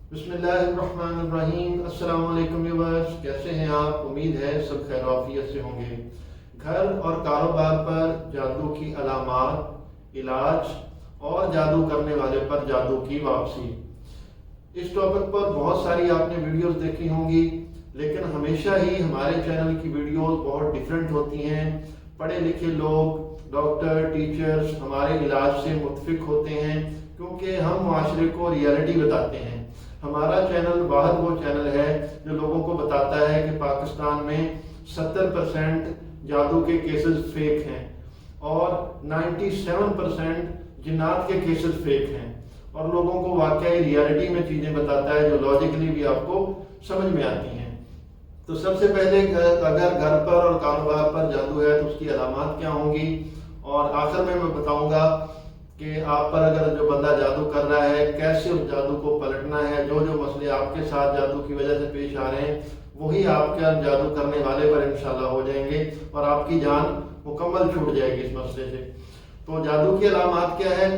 बिस्मिल्लाहिर्रहमानिर्रहीम। अस्सलाम वालेकुम व्यूअर्स, कैसे हैं आप? उम्मीद है सब खैर आफियत से होंगे। घर और कारोबार पर जादू की अलामात, इलाज और जादू करने वाले पर जादू की वापसी। इस टॉपिक पर बहुत सारी आपने वीडियोस देखी होंगी, लेकिन हमेशा ही हमारे चैनल की वीडियोस बहुत डिफरेंट होती हैं। पढ़े लिखे लोग, डॉक्टर, टीचर्स हमारे इलाज से मुतफिक होते हैं, क्योंकि हम माशरे को रियलिटी बताते हैं। हमारा चैनल वाहद वो चैनल है जो लोगों को बताता है कि पाकिस्तान में 70% जादू के केसेस फेक हैं और 97% जिन्नात के केसेस फेक हैं, और लोगों को वाकई रियलिटी में चीज़ें बताता है जो लॉजिकली भी आपको समझ में आती हैं। तो सबसे पहले अगर घर पर और कारोबार पर जादू है तो उसकी अलामात क्या होंगी, और आखिर में मैं बताऊंगा कि आप पर अगर जो बंदा जादू कर रहा है कैसे उस जादू को पलटना है। जो जो मसले आपके साथ जादू की वजह से पेश आ रहे हैं वही आपके जादू करने वाले पर इंशाल्लाह हो जाएंगे और आपकी जान मुकम्मल छूट जाएगी इस मसले से। तो जादू की अलामात क्या है?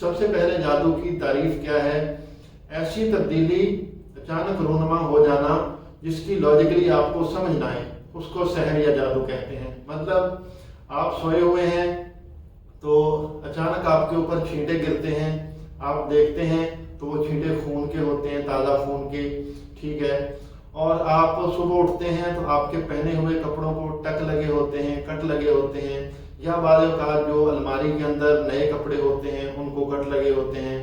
सबसे पहले जादू की तारीफ क्या है? ऐसी तब्दीली, अचानक रूनुमा हो जाना जिसकी लॉजिकली आपको समझ ना आए, उसको सहर या जादू कहते हैं। मतलब आप सोए हुए हैं तो अचानक आपके ऊपर छींटे गिरते हैं, आप देखते हैं तो वो छींटे खून के होते हैं, ताज़ा खून के, ठीक है। और आप सुबह उठते हैं तो आपके पहने हुए कपड़ों को टक लगे होते हैं, कट लगे होते हैं, या बाज़ औक़ात जो अलमारी के अंदर नए कपड़े होते हैं उनको कट लगे होते हैं,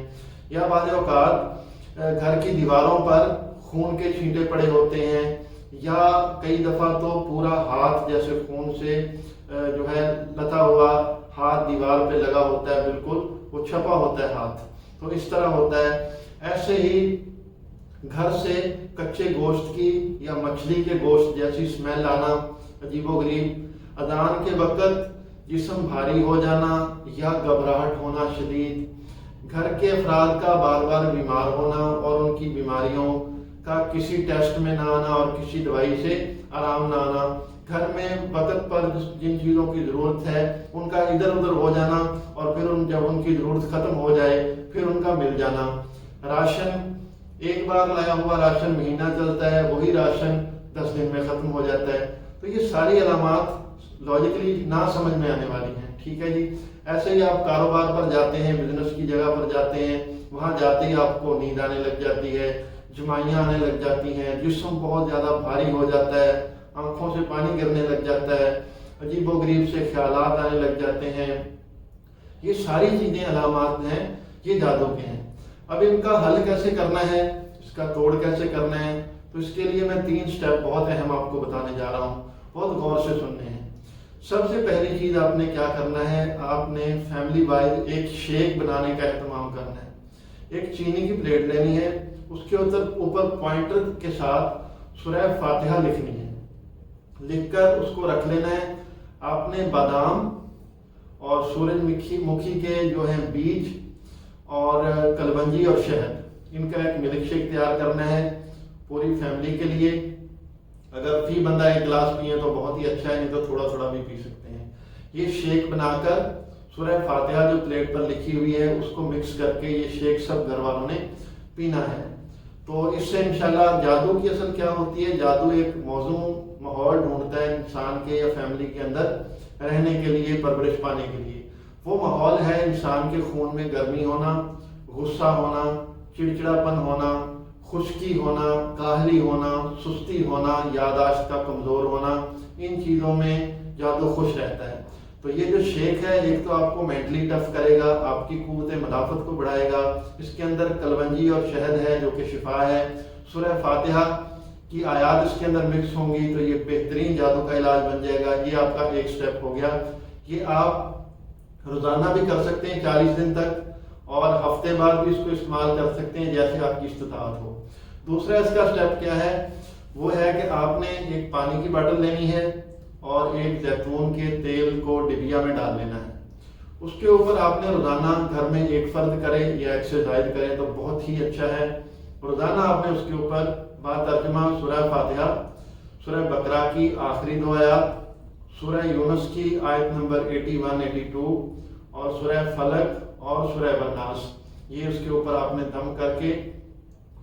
या बाज़ औक़ात घर की दीवारों पर खून के छींटे पड़े होते हैं, या कई दफ़ा तो पूरा हाथ जैसे खून से जो है लता हुआ हाथ दीवार पे लगा होता है, बिल्कुल वो छपा होता है हाथ, तो इस तरह होता है। ऐसे ही घर से कच्चे गोश्त की या मछली के गोश्त जैसी स्मेल आना अजीबोगरीब, अजान के वक़्त जिस्म भारी हो जाना या घबराहट होना शदीद, घर के अफराद का बार बार बीमार होना और उनकी बीमारियों का किसी टेस्ट में ना आना और किसी दवाई से आराम ना आना, घर में वक़्त पर जिन चीज़ों की ज़रूरत है उनका इधर उधर हो जाना और फिर जब उनकी ज़रूरत ख़त्म हो जाए फिर उनका मिल जाना, राशन एक बार लाया हुआ राशन महीना चलता है, वही राशन 10 दिन में ख़त्म हो जाता है। तो ये सारी अलामात लॉजिकली ना समझ में आने वाली हैं, ठीक है जी। ऐसे ही आप कारोबार पर जाते हैं, बिजनेस की जगह पर जाते हैं, वहाँ जाते ही आपको नींद आने लग जाती है, जमाइयाँ आने लग जाती हैं, जिस्म बहुत ज़्यादा भारी हो जाता है, आंखों से पानी गिरने लग जाता है, अजीबोगरीब से ख्यालात आने लग जाते हैं। ये सारी चीज़ें अलामात हैं, ये जादू के हैं। अब इनका हल कैसे करना है, इसका तोड़ कैसे करना है, तो इसके लिए मैं 3 स्टेप बहुत अहम आपको बताने जा रहा हूँ, बहुत गौर से सुनने हैं। सबसे पहली चीज़ आपने क्या करना है, आपने फैमिली वाइज एक शेक बनाने का एहतमाम करना है। एक चीनी की प्लेट लेनी है, उसके ऊपर पॉइंटर के साथ सूरह फातिहा लिखनी है, लिखकर उसको रख लेना है। आपने बादाम और सूरजमुखी के जो हैं बीज और कलवंजी और शहद, इनका एक मिल्क शेक तैयार करना है पूरी फैमिली के लिए। अगर फी बंदा 1 गिलास पिए तो बहुत ही अच्छा है, नहीं तो थोड़ा थोड़ा भी पी सकते हैं। ये शेक बनाकर सूरह फातिहा जो प्लेट पर लिखी हुई है उसको मिक्स करके ये शेक सब घर वालों ने पीना है। तो इससे इंशाल्लाह जादू की असल क्या होती है, जादू एक मौजूद माहौल ढूंढता है इंसान के या फैमिली के अंदर रहने के लिए, परवरिश पाने के लिए। वो माहौल है इंसान के खून में गर्मी होना, गुस्सा होना, चिड़चिड़ापन होना, खुश्की होना, काहली होना, सुस्ती होना, यादाश्त का कमज़ोर होना, इन चीज़ों में जादू खुश रहता है। तो ये जो शेक है एक तो आपको मेंटली टफ करेगा, आपकी कुव्वत मदाफ़त को बढ़ाएगा। इसके अंदर कलवंजी और शहद है जो कि शिफा है, सूरह फातिहा की आयात इसके अंदर मिक्स होंगी, तो ये बेहतरीन जादू का इलाज बन जाएगा। ये आपका एक स्टेप हो गया। ये आप रोज़ाना भी कर सकते हैं 40 दिन तक, और हफ्ते बाद भी इसको इस्तेमाल कर सकते हैं जैसे आपकी इस्तिताअत हो। दूसरा इसका स्टेप क्या है, वो है कि आपने एक पानी की बोतल लेनी है और एक जैतून के तेल को डिबिया में डाल लेना है। उसके ऊपर आपने रोज़ाना घर में एक फ़र्द करें या एक्सरसाइज करें तो बहुत ही अच्छा है। रोज़ाना आपने उसके ऊपर बातर्जमा सूरह फातिहा, सूरह बकरा की आखिरी 2 आयत, सूरह यूनुस की आयत नंबर 81-82 और सूरह फलक और सूरह वन्नास, ये उसके ऊपर आपने दम करके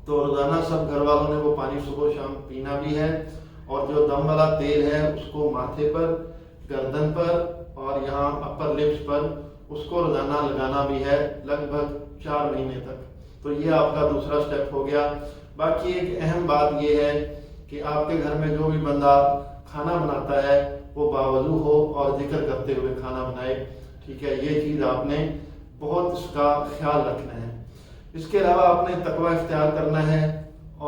تو روزانہ سب گھر والوں نے وہ پانی صبح شام پینا بھی ہے، اور جو دم والا تیل ہے اس کو ماتھے پر، گردن پر اور یہاں اپر لپس پر اس کو روزانہ لگانا بھی ہے لگ بھگ 4 مہینے تک۔ تو یہ آپ کا دوسرا سٹیپ ہو گیا۔ باقی ایک اہم بات یہ ہے کہ آپ کے گھر میں جو بھی بندہ کھانا بناتا ہے وہ باوضو ہو اور ذکر کرتے ہوئے کھانا بنائے، ٹھیک ہے؟ یہ چیز آپ نے بہت اس کا خیال رکھنا ہے۔ اس کے علاوہ آپ نے تقوی اختیار کرنا ہے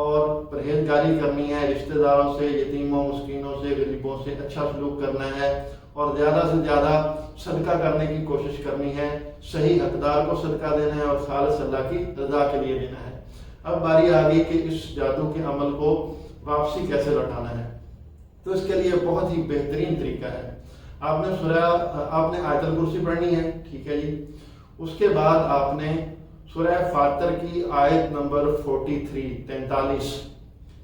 اور پرہیزگاری کرنی ہے، رشتہ داروں سے، یتیموں، مسکینوں سے، غریبوں سے اچھا سلوک کرنا ہے، اور زیادہ سے زیادہ صدقہ کرنے کی کوشش کرنی ہے، صحیح حقدار کو صدقہ دینا ہے اور خالص اللہ کی رضا کے لیے دینا ہے۔ اب باری آ گئی کہ اس جادو کے عمل کو واپسی کیسے لوٹانا ہے۔ تو اس کے لیے بہت ہی بہترین طریقہ ہے، آپ نے آیت الکرسی پڑھنی ہے، ٹھیک ہے جی۔ اس کے بعد آپ نے سورہ فاتر کی آیت نمبر 43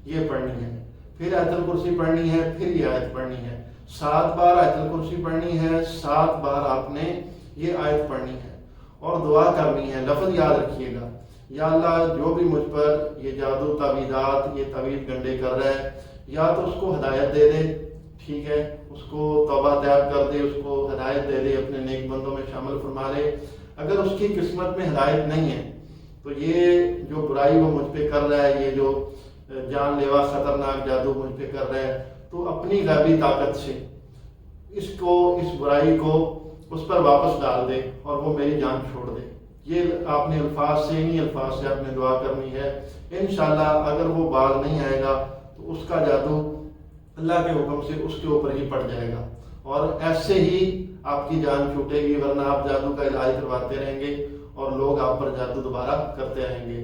یہ پڑھنی ہے، پھر آیت الکرسی پڑھنی ہے، پھر یہ آیت پڑھنی ہے، 7 بار آیت الکرسی پڑھنی ہے، 7 بار آپ نے یہ آیت پڑھنی ہے، اور دعا کرنی ہے۔ لفظ یاد رکھیے گا، یا اللہ جو بھی مجھ پر یہ جادو تعویذات، یہ تعویذ گنڈے کر رہا ہے، یا تو اس کو ہدایت دے دے، ٹھیک ہے، اس کو توبہ طیب کر دے، اس کو ہدایت دے دے، اپنے نیک بندوں میں شامل فرما لے۔ اگر اس کی قسمت میں ہدایت نہیں ہے تو یہ جو برائی وہ مجھ پہ کر رہا ہے، یہ جو جان لیوا خطرناک جادو مجھ پہ کر رہا ہے، تو اپنی غیبی طاقت سے اس برائی کو اس پر واپس ڈال دے اور وہ میری جان چھوڑ دے۔ یہ آپ نے الفاظ سے، انہی الفاظ سے آپ نے دعا کرنی ہے۔ انشاءاللہ اگر وہ باز نہیں آئے گا تو اس کا جادو اللہ کے حکم سے اس کے اوپر ہی پڑ جائے گا، اور ایسے ہی آپ کی جان چھوٹے گی، ورنہ آپ جادو کا علاج کرواتے رہیں گے اور لوگ آپ پر جادو دوبارہ کرتے رہیں گے۔